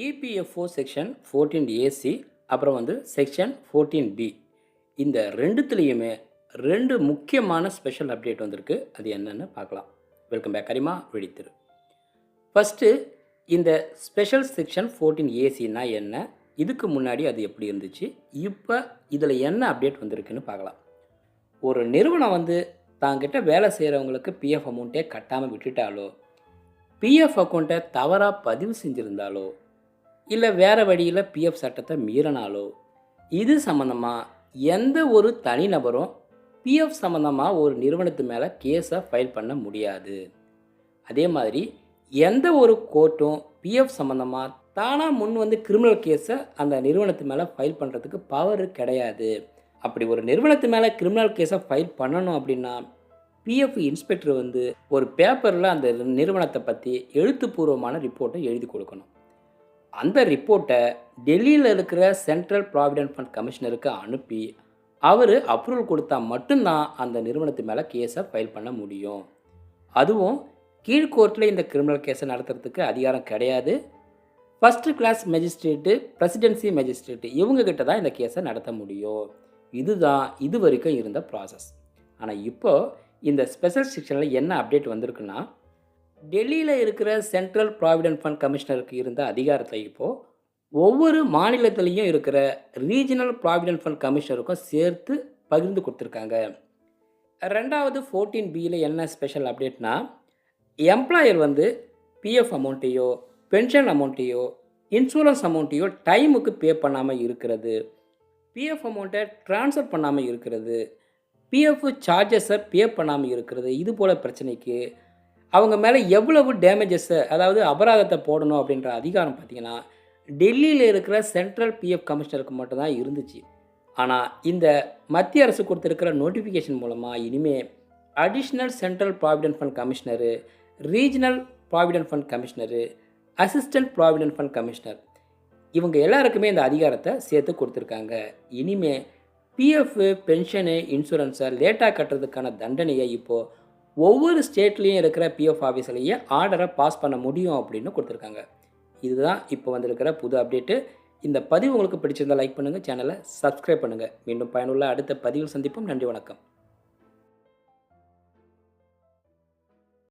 EPFO section 14ஏசி அப்புறம் section 14பி இந்த ரெண்டுத்துலேயுமே ரெண்டு முக்கியமான ஸ்பெஷல் அப்டேட் வந்திருக்கு. அது என்னென்னு பார்க்கலாம். வெல்கம் பேக் கரிமா வெடித்திரு. ஃபஸ்ட்டு இந்த ஸ்பெஷல் செக்ஷன் 14ஏசின்னா என்ன, இதுக்கு முன்னாடி அது எப்படி இருந்துச்சு, இப்போ இதில் என்ன அப்டேட் வந்திருக்குன்னு பார்க்கலாம். ஒரு நிறுவனம் தாங்கிட்ட வேலை செய்கிறவங்களுக்கு பிஎஃப் அமௌண்ட்டே கட்டாமல் விட்டுட்டாலோ, பிஎஃப் அக்கௌண்ட்டை தவறாக பதிவு செஞ்சுருந்தாலோ, இல்லை வேறு வழியில் பிஎஃப் சட்டத்தை மீறினாலோ, இது சம்மந்தமாக எந்த ஒரு தனிநபரும் பிஎஃப் சம்மந்தமாக ஒரு நிறுவனத்து மேலே கேஸை ஃபைல் பண்ண முடியாது. அதே மாதிரி எந்த ஒரு கோர்ட்டும் பிஎஃப் சம்மந்தமாக தானாக முன் கிரிமினல் கேஸை அந்த நிறுவனத்து மேலே ஃபைல் பண்ணுறதுக்கு பவர் கிடையாது. அப்படி ஒரு நிறுவனத்து மேலே கிரிமினல் கேஸை ஃபைல் பண்ணணும் அப்படின்னா பிஎஃப் இன்ஸ்பெக்டர் ஒரு பேப்பரில் அந்த நிறுவனத்தை பற்றி எழுத்துப்பூர்வமான ரிப்போர்ட்டை எழுதி கொடுக்கணும். அந்த ரிப்போர்ட்டை டெல்லியில் இருக்கிற சென்ட்ரல் ப்ராவிடென்ட் ஃபண்ட் கமிஷனருக்கு அனுப்பி அவர் அப்ரூவல் கொடுத்தா மட்டும்தான் அந்த நிறுவனத்து மேலே கேஸை ஃபைல் பண்ண முடியும். அதுவும் கீழ்கோர்ட்டில் இந்த கிரிமினல் கேஸை நடத்துறதுக்கு அதிகாரம் கிடையாது. First class magistrate, presidency magistrate இவங்ககிட்ட தான் இந்த கேஸை நடத்த முடியும். இதுதான் இது வரைக்கும் இருந்த ப்ராசஸ். ஆனால் இப்போது இந்த ஸ்பெஷல் செக்ஷனில் என்ன அப்டேட் வந்திருக்குன்னா, டெல்லியில் இருக்கிற சென்ட்ரல் ப்ராவிடென்ட் ஃபண்ட் கமிஷனருக்கு இருந்த அதிகாரத்தை இப்போது ஒவ்வொரு மாநிலத்திலையும் இருக்கிற ரீஜனல் ப்ராவிடென்ட் ஃபண்ட் கமிஷனருக்கும் சேர்த்து பகிர்ந்து கொடுத்துருக்காங்க. ரெண்டாவது 14பியில் என்ன ஸ்பெஷல் அப்டேட்னா, எம்ப்ளாயர் பிஎஃப் அமௌண்ட்டையோ, பென்ஷன் அமௌண்ட்டையோ, இன்சூரன்ஸ் அமௌண்ட்டையோ டைமுக்கு பே பண்ணாமல் இருக்கிறது, பிஎஃப் அமௌண்ட்டை ட்ரான்ஸ்ஃபர் பண்ணாமல் இருக்கிறது, பிஎஃப் சார்ஜஸை பே பண்ணாமல் இருக்கிறது, இது போல் பிரச்சனைக்கு அவங்க மேலே எவ்வளவு டேமேஜஸை, அதாவது அபராதத்தை போடணும் அப்படின்ற அதிகாரம் பார்த்திங்கன்னா டெல்லியில் இருக்கிற சென்ட்ரல் பிஎஃப் கமிஷனருக்கு மட்டும்தான் இருந்துச்சு. ஆனால் இந்த மத்திய அரசு கொடுத்துருக்கிற நோட்டிஃபிகேஷன் மூலமாக இனிமேல் additional central provident fund commissioner, regional provident fund commissioner, assistant provident fund commissioner இவங்க எல்லாருக்குமே இந்த அதிகாரத்தை சேர்த்து கொடுத்துருக்காங்க. இனிமேல் பிஎஃப், பென்ஷனு, இன்சூரன்ஸை லேட்டாக கட்டுறதுக்கான தண்டனையை இப்போது ஒவ்வொரு ஸ்டேட்லேயும் இருக்கிற பிஎஃப் ஆஃபீஸ்லேயே ஆர்டரை பாஸ் பண்ண முடியும் அப்படின்னு கொடுத்துருக்காங்க. இதுதான் இப்போ வந்திருக்கிற புது அப்டேட்டு. இந்த பதிவு உங்களுக்கு பிடிச்சிருந்தால் லைக் பண்ணுங்கள், சேனலை சப்ஸ்கிரைப் பண்ணுங்கள். மீண்டும் பயனுள்ள அடுத்த பதிவில் சந்திப்போம். நன்றி, வணக்கம்.